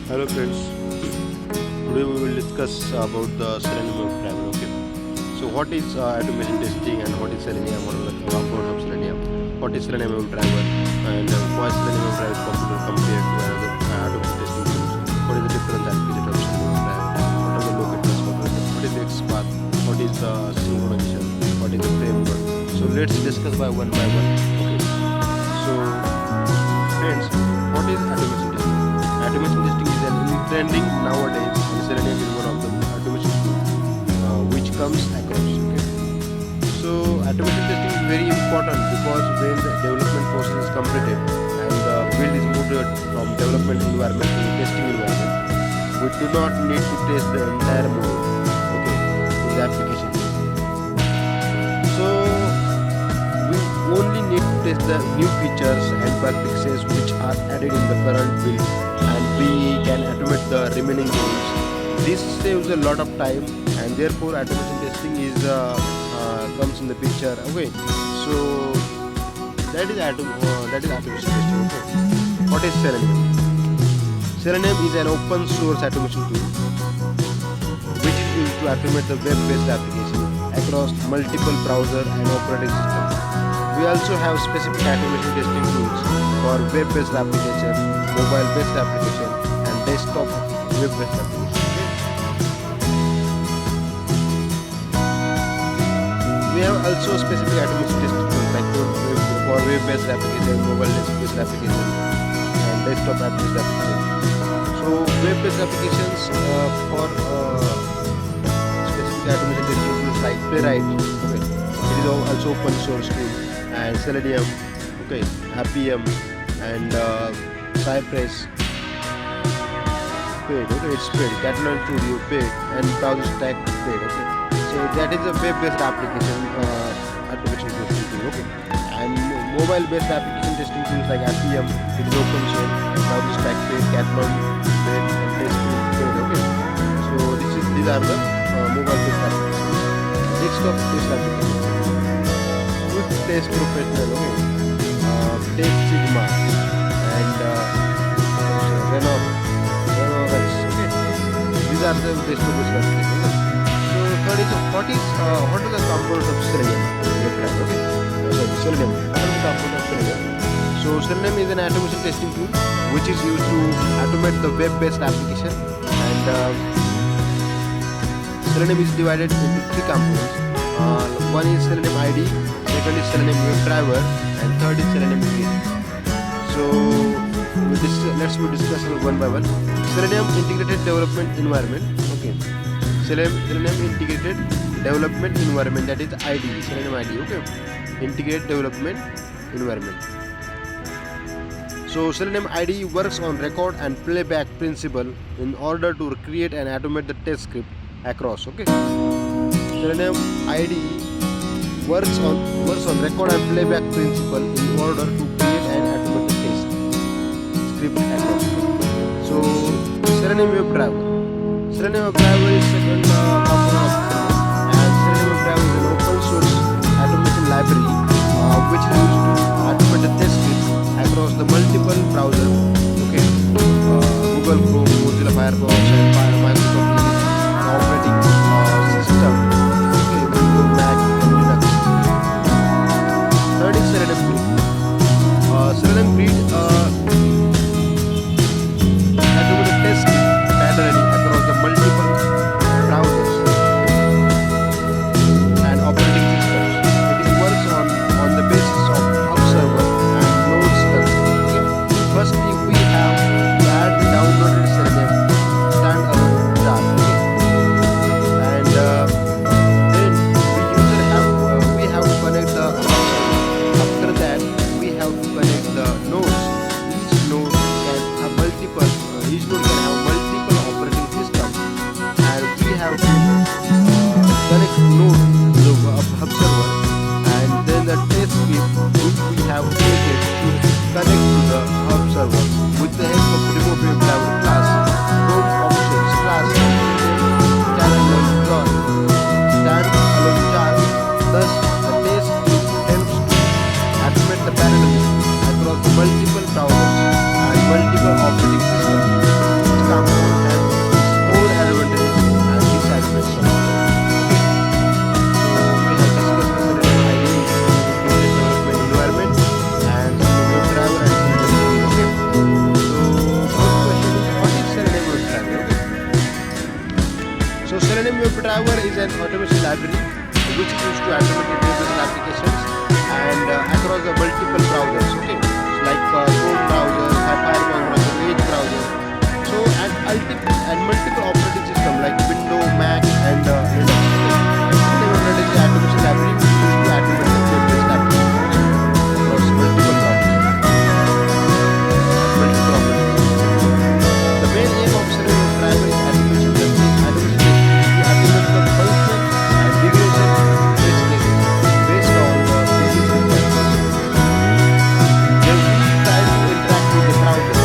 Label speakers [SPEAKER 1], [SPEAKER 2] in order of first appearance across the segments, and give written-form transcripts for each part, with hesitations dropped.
[SPEAKER 1] Hello friends, today we will discuss about the Selenium WebDriver. Okay, so what is automation testing and what is Selenium? What are the components of Selenium? What is Selenium WebDriver and why Selenium WebDriver is popular compared to another automation testing tools? What is the difference and features of Selenium WebDriver? What are the locators? What is the XPath? What is the synchronization? What is the framework? So let's discuss by one. Okay, so friends, what is automation testing? Automation testing is an trending nowadays, and Selenium is one of the automation tools which comes across. Okay, so automation testing is very important because when the development process is completed and the build is moved from development environment to testing environment, we do not need to test the entire module. Okay, in the application. So we only need to test the new features and bug fixes which are added in the current build, and we can automate the remaining rules. This saves a lot of time, and therefore automation testing is comes in the picture. Okay, so that is automation testing. Okay, what is Selenium? Selenium is an open source automation tool which is used to automate the web-based application across multiple browser and operating systems. We also have specific automation testing tools for web-based application, mobile-based application, and desktop web-based application. We have also specific automation testing tools like for web-based application, mobile-based application, and desktop-based application. So web-based applications for specific automation testing tools like Playwright. Okay, it is also open source tool, and Selenium, okay, RPM, and Cypress, paid. Okay, it's paid. Catalan Studio paid, and Browser Stack paid. Okay, so that is a web-based application automation testing tool. Okay, and mobile-based application testing tools like RPM, it is open source. Browser Stack paid, Catalan paid, and testing paid. Okay, so these are the mobile-based applications. Desktop-based applications. Quick Test Professional. Okay, Test Sigma, and Renault. Okay, these are the desktop-based applications. Okay. So third is what are the components of Selenium? Okay, Selenium. What are the components of Selenium? So Selenium is an automation testing tool which is used to automate the web-based application, and Selenium is divided into three components. One is Selenium ID, second is Selenium WebDriver, and third is Selenium Grid. So let's discuss one by one. Selenium Integrated Development Environment. Okay, Selenium Integrated Development Environment, that is ID, Selenium ID. Okay, Integrated Development Environment. So Selenium ID works on record and playback principle in order to create and automate the test script across. Okay, Selenium ID works on record and playback principle in order to create and automate the test script across. So Selenium WebDriver. Selenium WebDriver is second component of Selenium, and Selenium WebDriver is an open source automation library which is used to automate the test script across the multiple browsers. Okay, Google Chrome, Mozilla Firefox, and Microsoft operating system. Okay, Windows, Mac, and Linux. Third is Selenium Grid. Selenium Grid automate the test parallelly across the multiple browsers and operating systems. It works on the basis of observer and nodes concept. Okay. Firstly, we have to add the downloaded Selenium standalone jar. Okay. And then we have to connect the observer. After that, we have to connect the nodes. Each node can have multiple operating systems, and we have to connect node to the observer, and then the test script which we have created should connect to the observer with the help of remote WebDriver class, node options class, standalone jar. Thus, the test script helps to automate the parallelism across the multiple browsers and multiple operating systems. an automation library which is used to automate web-based applications and across the multiple browsers. Okay, so like Chrome browser, Firefox browser, Edge browser. So and multiple operating system like Windows, Mac, and Linux. Okay, is the automation library which is used to automate web-based applications across multiple browsers, multiple operating systems. The main aim of Selenium driver is automation testing. Automation testing is to automate the function and duration test cases based on the business requirements. When we try to interact with the browser,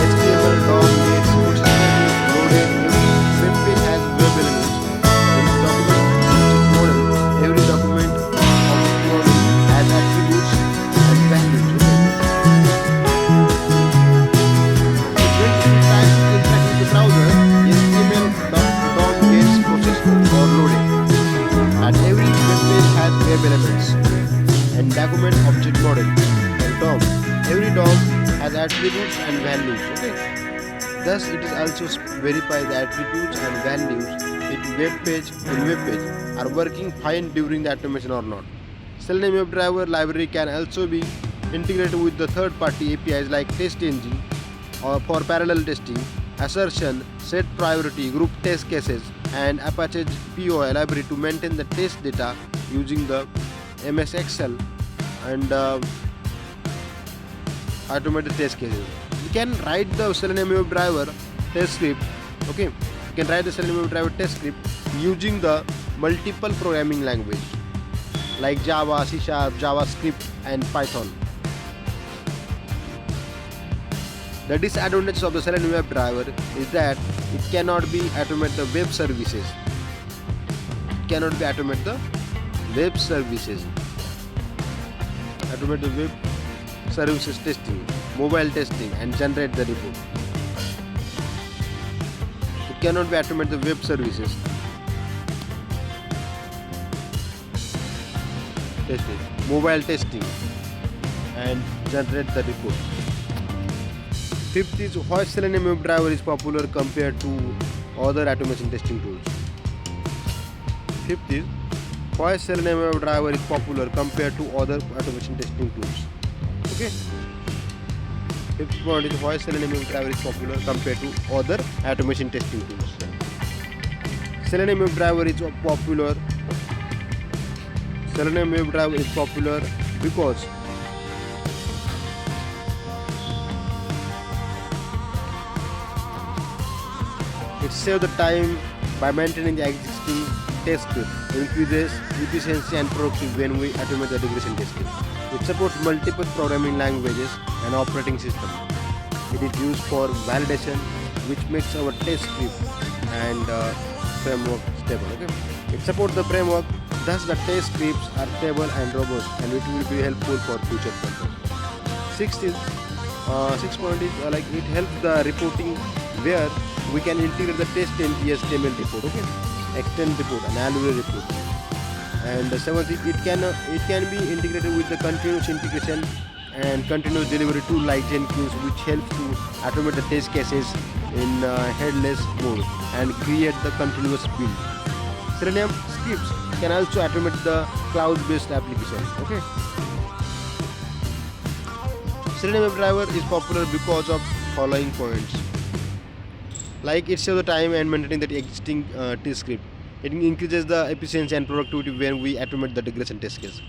[SPEAKER 1] HTML, DOM, gates, footsteps, loaded, every web page has web elements. In document object model, every document object model has attributes and values. When we try to interact with the browser, HTML, DOM gets processed or loaded, and every web page has web elements and document object model and DOM. Every DOM has attributes and values. Okay. Thus, it is also verify the attributes and values in web page are working fine during the automation or not. Selenium WebDriver library can also be integrated with the third-party APIs like TestNG or for parallel testing, assertion, set priority, group test cases, and Apache POI library to maintain the test data using the MS Excel and automated test cases. You can write the Selenium WebDriver test script. Okay, you can write the Selenium WebDriver test script using the multiple programming language like Java, C#, JavaScript, and Python. The disadvantage of the Selenium WebDriver is that it cannot be automate the web services. It cannot be automate the web services. Automate the web services testing, mobile testing, and generate the report. It cannot be automate the web services. Testing, mobile testing, and generate the report. Fifth is why Selenium WebDriver is popular compared to other automation testing tools. Fifth is why Selenium WebDriver is popular compared to other automation testing tools. Okay. Fifth point is why Selenium WebDriver is popular compared to other automation testing tools. Selenium WebDriver is popular. Selenium WebDriver is popular because it saves the time by maintaining the existing test script, increases efficiency and productivity when we automate the regression testing. It supports multiple programming languages and operating systems. It is used for validation, which makes our test script and framework stable. Okay? It supports the framework, thus the test scripts are stable and robust, and it will be helpful for future purpose. Sixth point is like it helps the reporting where we can integrate the TestNG HTML report, okay, extend report, and annual report. And the seventh, it can be integrated with the continuous integration and continuous delivery tool like Jenkins, which helps to automate the test cases in headless mode and create the continuous build. Selenium scripts can also automate the cloud-based application. Okay. Selenium WebDriver is popular because of following points. Like it saves the time and maintaining the existing test script. It increases the efficiency and productivity when we automate the regression test case.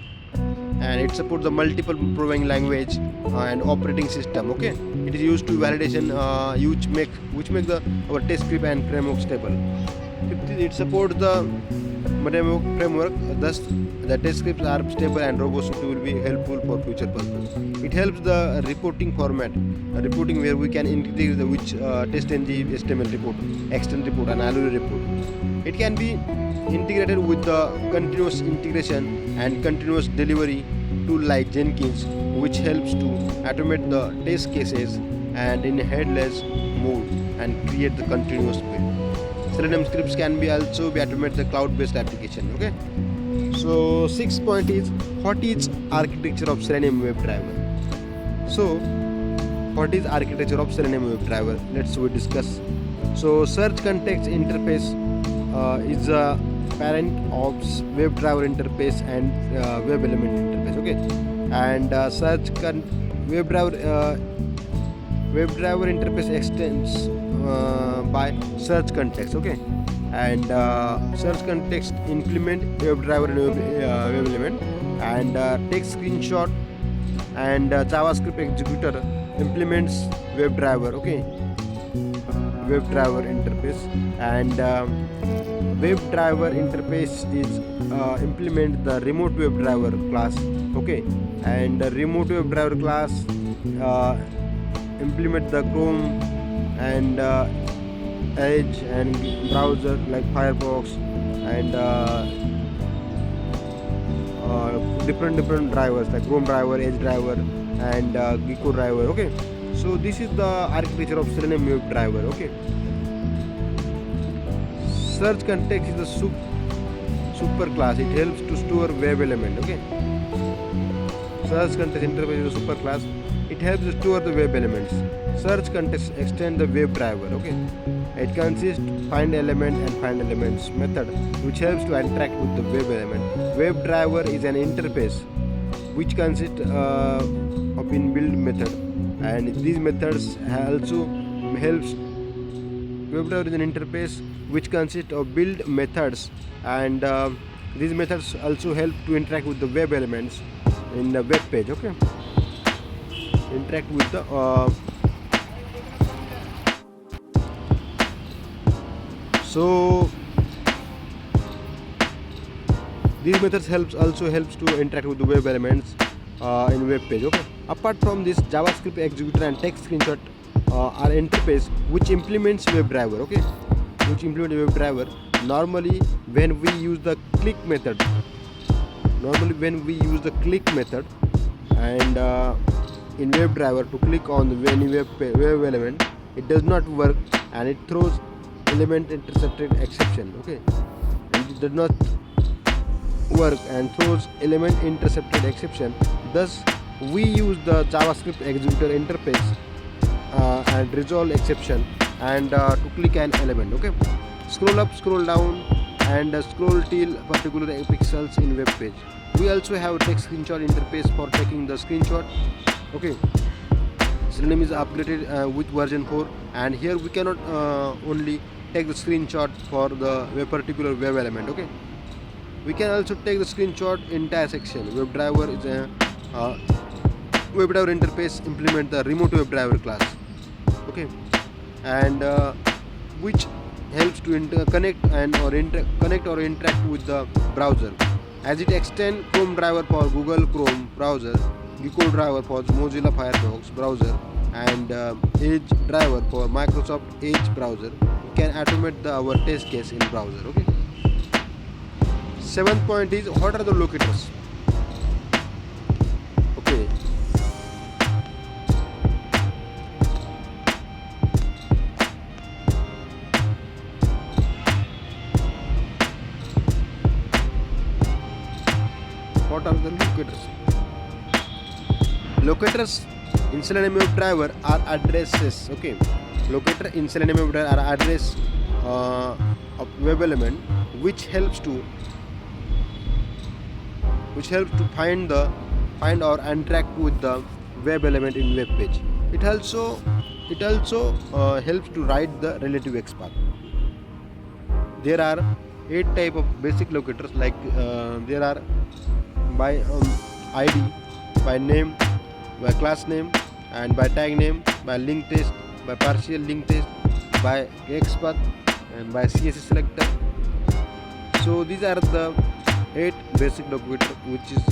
[SPEAKER 1] And it supports the multiple programming language and operating system. Okay, it is used to validation, which make our test script and framework stable. It supports the framework, thus the test scripts are stable and robust. It will be helpful for future purpose. It helps the reporting format, reporting where we can integrate the which TestNG HTML report, extend report, and annual report. It can be integrated with the continuous integration and continuous delivery tool like Jenkins, which helps to automate the test cases and in headless mode and create the continuous build. Selenium scripts can be also be automate the cloud-based application. Okay. So 6th point is what is architecture of Selenium WebDriver. So what is architecture of Selenium WebDriver? Let's we discuss. So search context interface is a parent of WebDriver interface and web element interface. Okay, and WebDriver interface extends by search context. Okay, and search context implement WebDriver and web element, and text screenshot, and JavaScript executor implements WebDriver. Okay, WebDriver interface, and WebDriver interface is implement the remote WebDriver class. Okay, and the remote WebDriver class implement the Chrome and Edge and browser like Firefox and different drivers like Chrome driver, Edge driver, and Gecko driver. Okay, so this is the architecture of Selenium WebDriver. Okay, search context is a super class. It helps to store web element. Okay, search context interface is a super class. It helps to store the web elements. Search context extend the WebDriver. Okay, it consists find element and find elements method, which helps to interact with the web element. WebDriver is an interface which consists of inbuilt method, and these methods also helps. WebDriver is an interface which consists of build methods, and these methods also help to interact with the web elements in the web page. Okay, interact with the so these methods also helps to interact with the web elements in web page. Okay, apart from this, JavaScript executor and text screenshot are interface which implements WebDriver. Okay, which implement WebDriver. Normally when we use the click method and in WebDriver to click on any web element, it does not work and it throws element intercepted exception. Okay, and it does not work and throws element intercepted exception. Thus we use the JavaScript executor interface and resolve exception and to click an element. Okay, scroll up, scroll down, and scroll till particular pixels in web page. We also have text screenshot interface for taking the screenshot. Okay, Selenium is upgraded with version 4, and here we cannot only take the screenshot for the particular web element. Okay, we can also take the screenshot entire section. WebDriver is a WebDriver interface implement the remote WebDriver class. Okay, and which helps to connect or interact with the browser, as it extends Chrome driver for Google Chrome browser, Gecko driver for Mozilla Firefox browser, and Edge driver for Microsoft Edge browser. We can automate our test case in browser. Okay. Seventh point is, what are the locators? Okay. What are the locators? Locators in Selenium WebDriver are addresses. Okay, locator in Selenium WebDriver are address of web element which helps to find or interact with the web element in web page. It also helps to write the relative XPath. There are 8 type of basic locators, like there are by ID, by name, by class name, and by tag name, by link test, by partial link test, by XPath, and by CSS selector. So these are the 8 basic locator, which is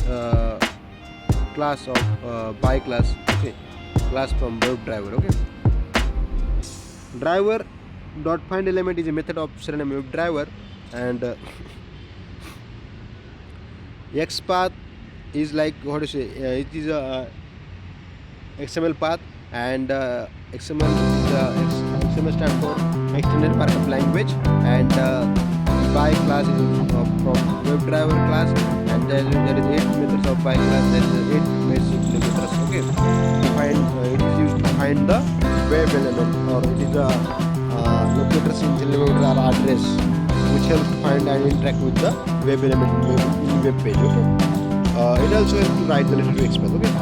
[SPEAKER 1] class of by class. Okay, class from WebDriver. Okay, driver dot find element is a method of Selenium WebDriver, and XPath is like, what to say, it is a XML path, and XML stands for extended markup language, and by class is from WebDriver class, and there is 8 methods of by class. There is 8 basic methods. Okay, it is used to find the web element, or it is a locators in Selenium address which helps to find and interact with the web element in web page. Okay. It also helps to write the related XPath. Okay.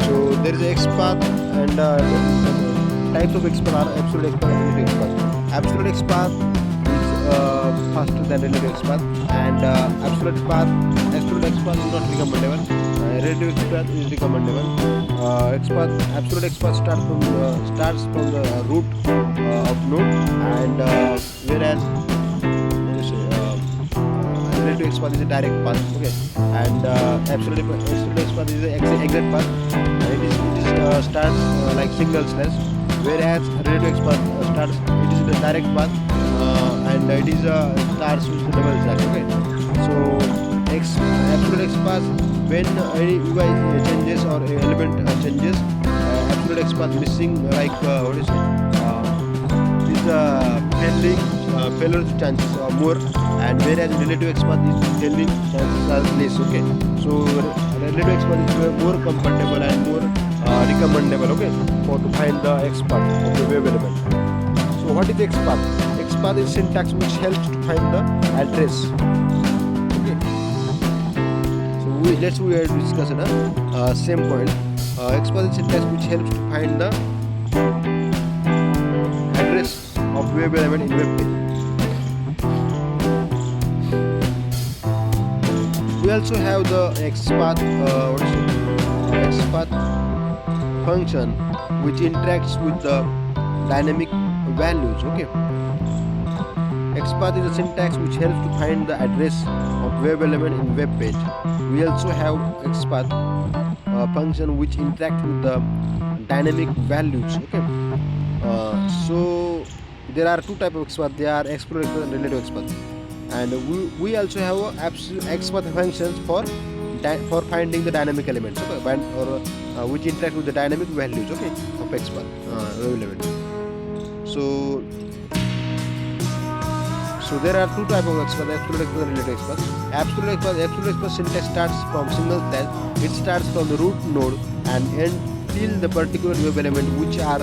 [SPEAKER 1] So there is a XPath and types of XPath are absolute XPath and relative XPath. Absolute XPath is faster than relative XPath, and absolute XPath is not recommendable. Relative XPath is recommendable. Absolute XPath starts from the root of node, and whereas relative XPath is a direct path. Okay, and absolute XPath is the exact path. It starts like single slash, whereas relative XPath it is the direct path, and it is starts with the double slash. Okay, so absolute XPath, when any UI changes or element changes, absolute XPath missing like failure chances are more, and whereas relative XPath is failing chances are less. Okay, so relative XPath is more compatible and more recommendable. Okay, for to find the XPath of the web element. So what is XPath? XPath is syntax which helps to find the address. Okay, so we are discussing same point. XPath is syntax which helps to find the address of web element in web page. We also have the XPath function which interacts with the dynamic values. Okay, XPath is a syntax which helps to find the address of web element in web page. We also have XPath function which interacts with the dynamic values. Okay, so there are two types of XPath. They are explicit XPath and relative XPath, and we also have absolute XPath functions for finding the dynamic elements, okay, or which interact with the dynamic values, okay, of XPath web element. So there are two types of XPath: absolute XPath and relative XPath. Absolute XPath syntax starts from single slash. It starts from the root node and ends till the particular web element which are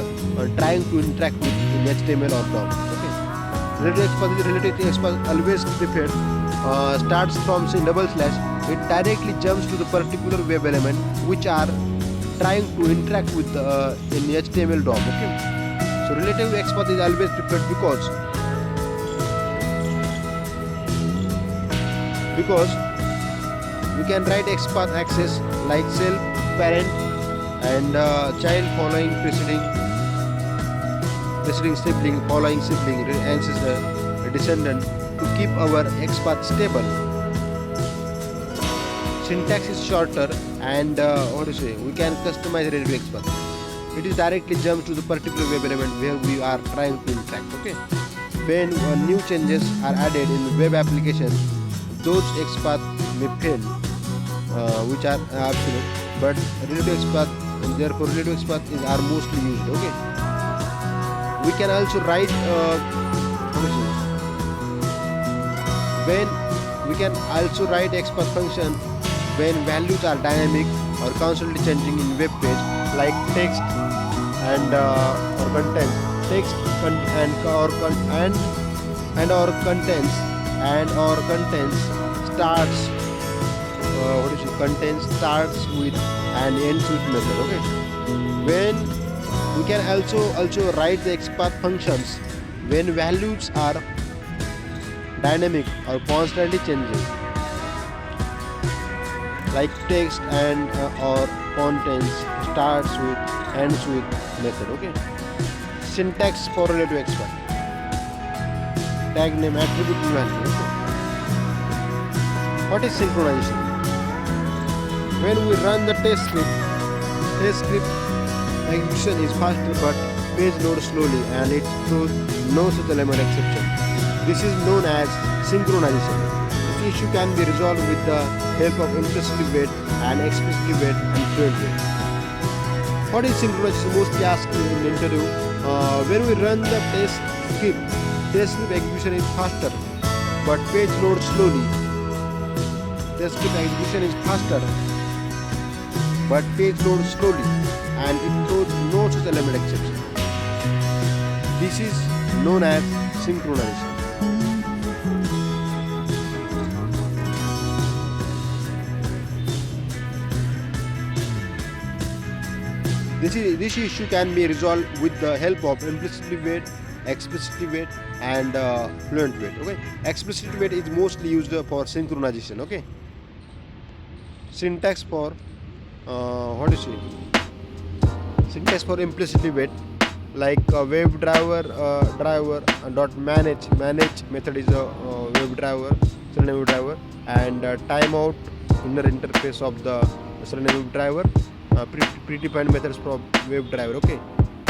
[SPEAKER 1] trying to interact with in HTML or DOM. Okay. Relative XPath always preferred. Starts from double slash. It directly jumps to the particular web element which are trying to interact with in HTML DOM. Okay. So relative XPath is always preferred because we can write XPath access like self, parent, and child following preceding sibling, following sibling, ancestor, descendant, to keep our XPath stable. Syntax is shorter, and we can customize relative XPath. It is directly jumps to the particular web element where we are trying to interact. Okay, when new changes are added in the web application, those XPath may fail, which are absolute, but relative XPath, therefore relative XPath are mostly used. Okay, we can also write XPath function when values are dynamic or constantly changing in web page, like text and or content, contents starts with and ends with method. Okay, when we can also write the XPath functions when values are dynamic or constantly changing, like text and or contents starts with ends with method. Okay, syntax for relative XPath: tag name, attribute, value. Okay. What is synchronization? When we run the test script execution is faster but page loads slowly and it throws no such element exception. This is known as synchronization. This issue can be resolved with the help of implicit wait and explicit wait and Fluent wait. What is synchronization? Mostly asked in the interview. When we run the test script execution is faster but page loads slowly. Test script execution is faster but page loads slowly and it throws no such element exception. This is known as synchronization. This issue can be resolved with the help of implicitly wait, explicitly wait, and fluent wait. Okay, explicit wait is mostly used for synchronization. Okay, syntax for what do you say? Syntax for implicitly wait, like WebDriver dot manage method is a WebDriver Selenium WebDriver, and timeout inner interface of the Selenium WebDriver, predefined methods from WebDriver. Okay,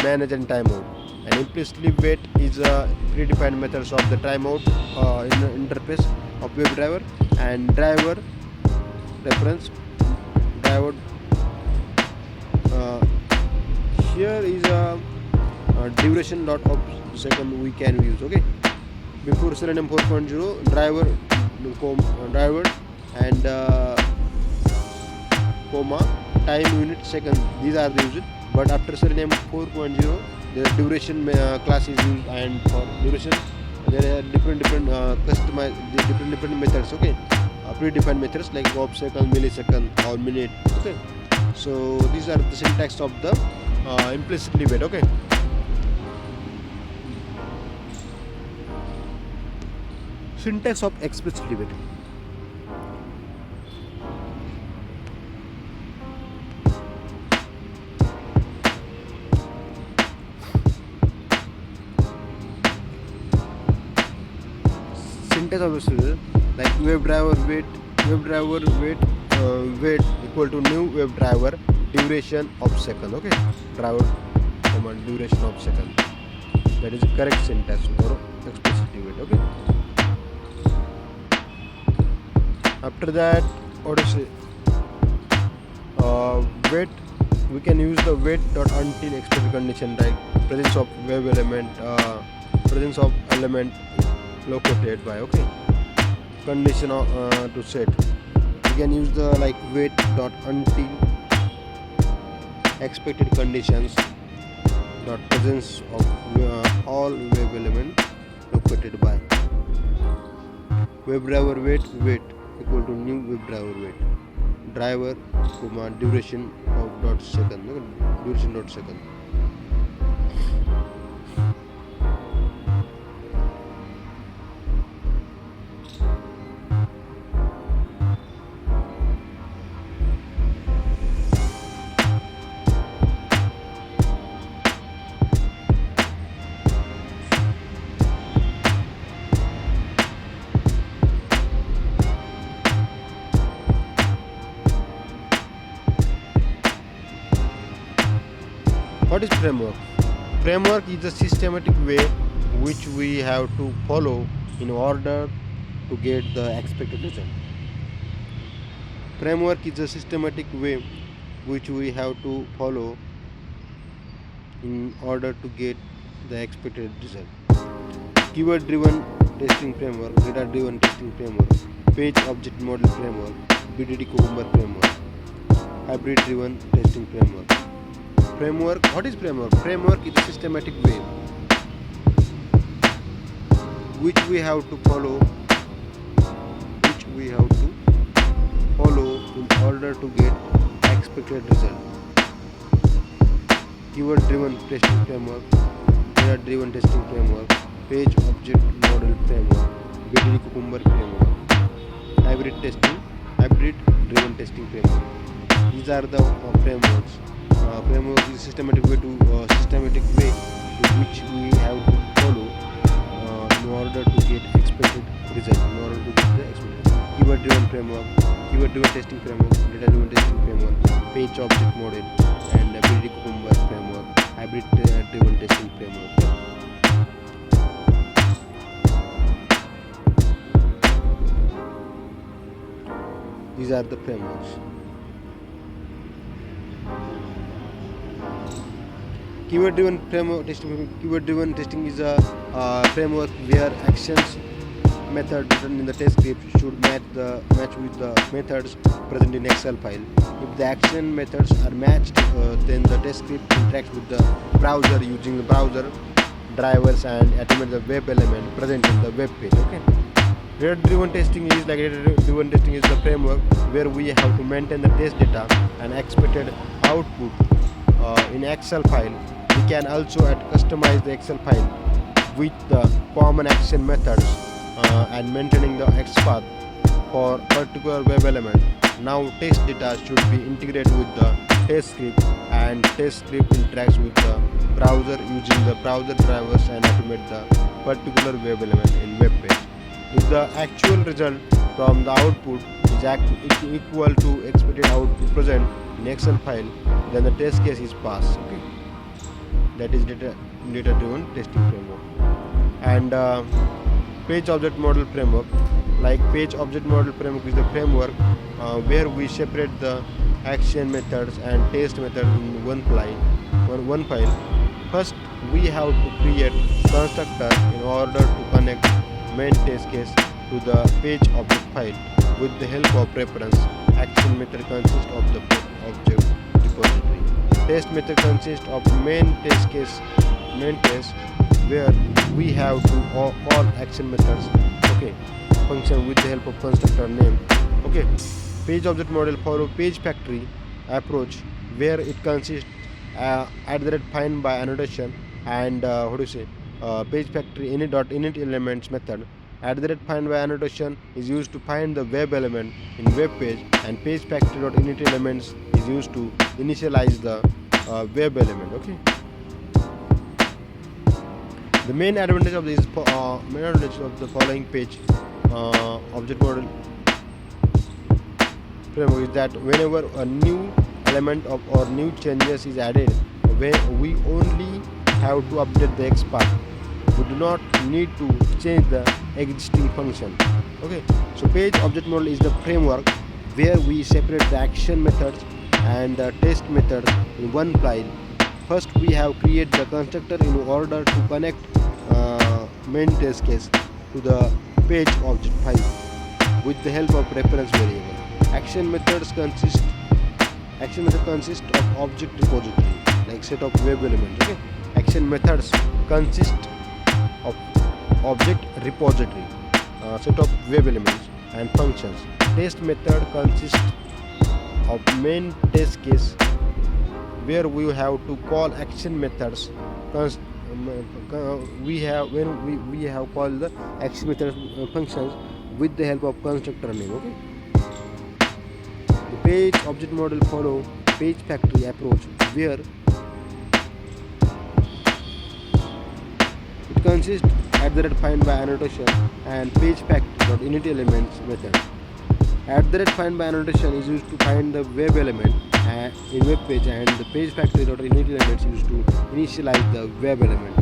[SPEAKER 1] manage and timeout, and implicitly wait is predefined methods of the timeout interface of WebDriver, and driver reference driver. Here is a duration dot of second we can use. Okay, before Selenium 4.0 driver and comma time unit second, these are the used, but after Selenium 4.0 the duration class is used, and for duration there are different different methods. Okay, predefined methods like of second, millisecond, or minute. Okay, so these are the syntax of the implicitly wait. Okay, syntax of explicitly wait. Syntax of explicitly, like WebDriver wait equal to new WebDriver duration of second. Okay, driver command duration of second, that is the correct syntax for explicitly wait. Okay, after that what to say, wait, we can use the wait dot until explicit condition, like presence of web element, presence of element located by. Okay, condition to set, we can use the like wait dot until expected conditions dot presence of all web element located by. WebDriver wait equal to new WebDriver wait driver comma duration of dot second, duration dot second. What is framework? Framework is a systematic way which we have to follow in order to get the expected result. Framework is a systematic way which we have to follow in order to get the expected result. Keyword driven testing framework, data driven testing framework, page object model framework, BDD Cucumber framework, hybrid driven testing framework. Framework, what is framework? Framework is a systematic way which we have to follow in order to get expected result. Keyword driven testing framework, data driven testing framework, page object model framework, BDD Cucumber framework, hybrid driven testing framework. These are the frameworks. Framework is systematic way which we have to follow in order to get expected result. Keyword driven framework, keyword driven testing framework, data driven testing framework, page object model, and BDD Cucumber framework, hybrid driven testing framework. These are the frameworks. Keyword driven framework testing. Keyword driven testing is a framework where actions method written in the test script should match with the methods present in Excel file. If the action methods are matched, then the test script interacts with the browser using the browser drivers and automate the web element present in the web page. Okay. Data driven testing is the framework where we have to maintain the test data and expected output in Excel file, we can also customize the Excel file with the common action methods and maintaining the XPath for particular web element. Now test data should be integrated with the test script, and test script interacts with the browser using the browser drivers and automate the particular web element in web page. If the actual result from the output is equal to expected output present in Excel file, then the test case is passed. Okay, that is data-driven testing framework. And page object model framework. Like page object model framework is the framework where we separate the action methods and test methods in one file. First, we have to create constructor in order to connect main test case to the page object file with the help of reference. Action method consists of the object repository. Test method consists of main test, where we have to call action methods, okay, function with the help of constructor name. Okay, page object model follow page factory approach, where it consists find by annotation and page factory init elements method. Find by annotation is used to find the web element in web page, and page factory init elements is used to initialize the web element. Okay. The main advantage of the following page object model framework is that whenever a new element or new changes is added, we only have to update the XPath. We do not need to change the existing function. Okay, so page object model is the framework where we separate the action methods and the test methods in one file. First, we have created the constructor in order to connect main test case to the page object file with the help of reference variable. Action method consists of object repository, like set of web elements. Okay, action methods consist of object repository, set of web elements and functions. Test method consists of main test case, where we have to call action methods. We have called the action method functions with the help of constructor name. Okay. The page object model follow page factory approach, where it consists find by annotation and page factory init elements method. Find by annotation is used to find the web element in web page, and the page factory init elements used to initialize the web element.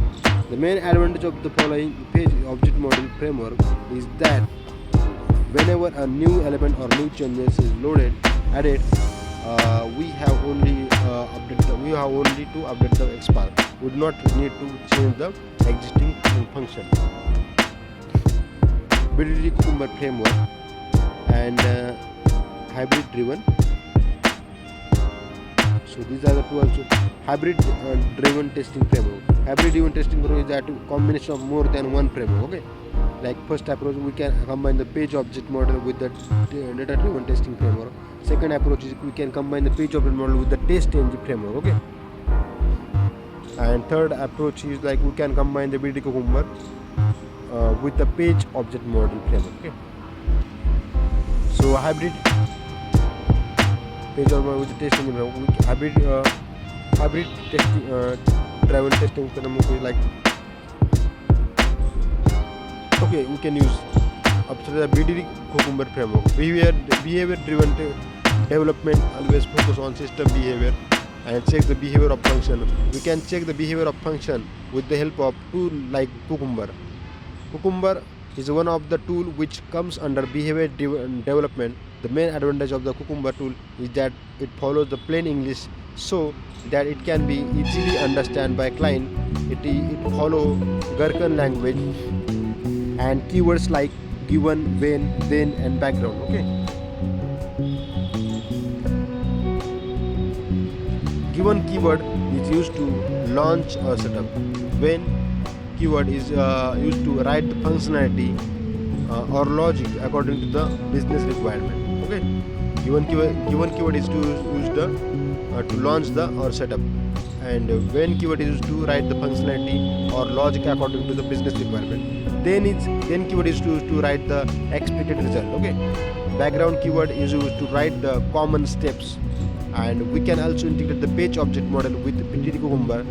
[SPEAKER 1] The main advantage of the following page object model framework is that whenever a new element or new changes is added, we have only to update the XPath. We do not need to change the existing function. BDD Cucumber framework and hybrid driven. So these are the two also. Hybrid driven testing framework. Hybrid driven testing framework is that combination of more than one framework. Okay. Like first approach, we can combine the page object model with the data driven testing framework. Second approach is we can combine the page object model with the TestNG framework. Okay. And third approach is like we can combine the BDD Cucumber with the page object model framework. Okay. So hybrid page object model with the testing framework. Hybrid testing driven testing framework is like, okay, we can use after the BDD Cucumber framework. Behavior driven development always focus on system behavior and check the behavior of function. We can check the behavior of function with the help of tool like Cucumber. Cucumber is one of the tool which comes under behavior driven development. The main advantage of the Cucumber tool is that it follows the plain English so that it can be easily understood by client. It follows Gherkin language and keywords like given, when, then and background. Okay. Given keyword is used to launch a setup. When keyword is used to write the functionality or logic according to the business requirement. Okay. Given keyword is used to launch the or setup. and when keyword is used to write the functionality or logic according to the business requirement, then keyword is used to write the expected result. Okay, background keyword is used to write the common steps, and we can also integrate the page object model with BTD Cucumber,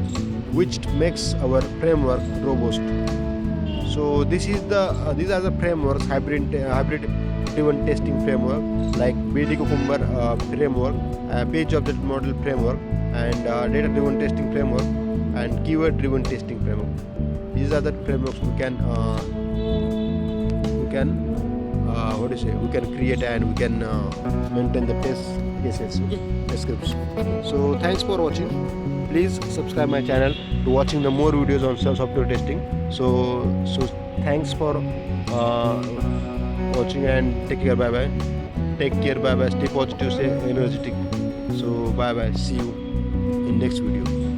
[SPEAKER 1] which makes our framework robust. So these are the frameworks, hybrid driven testing framework like BTD Cucumber framework, page object model framework, and data driven testing framework, and keyword driven testing framework. These are the frameworks we can we can create, and we can maintain the test cases, okay, test scripts. So thanks for watching. Please subscribe my channel to watching the more videos on software testing. So thanks for watching, and take care. Bye bye. Take care. Bye bye. Stay positive. Stay energetic. So bye bye. See you in next video.